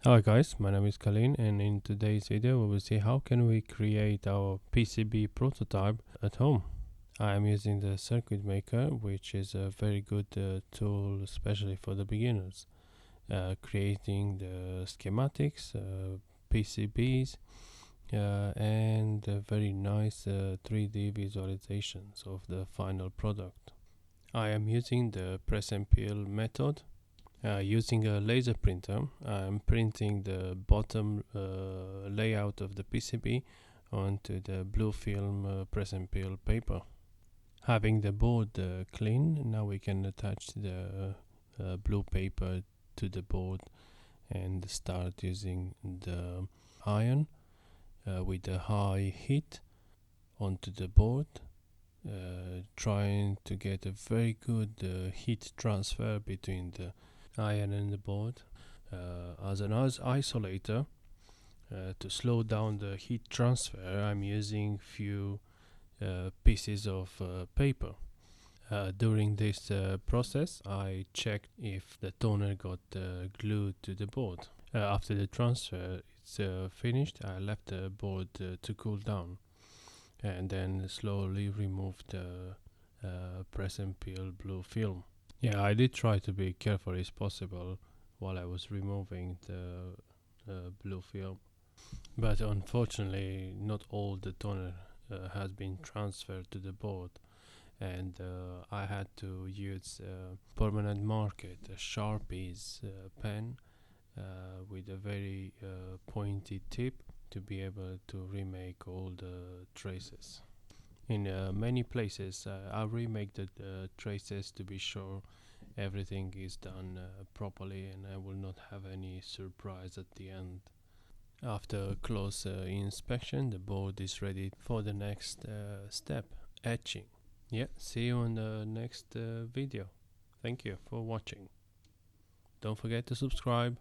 Hi guys, my name is Kalin, and in today's video we will see how can we create our PCB prototype at home. I am using the circuit maker, which is a very good tool especially for the beginners. Creating the schematics, PCBs, and very nice 3D visualizations of the final product. I am using the press and peel method. Using a laser printer, I'm printing the bottom layout of the PCB onto the blue film press and peel paper. Having the board clean, now we can attach the blue paper to the board and start using the iron with a high heat onto the board, trying to get a very good heat transfer between the iron and the board. As an isolator, to slow down the heat transfer, I'm using few pieces of paper. During this process, I checked if the toner got glued to the board. After the transfer is finished, I left the board to cool down and then slowly removed the press and peel blue film. Yeah, I did try to be careful as possible while I was removing the blue film, but unfortunately, not all the toner has been transferred to the board, and I had to use permanent marker, a Sharpie's pen with a very pointy tip to be able to remake all the traces. In many places, I remake the traces to be sure everything is done properly and I will not have any surprise at the end. After a close inspection, the board is ready for the next step, etching. Yeah, see you on the next video. Thank you for watching. Don't forget to subscribe.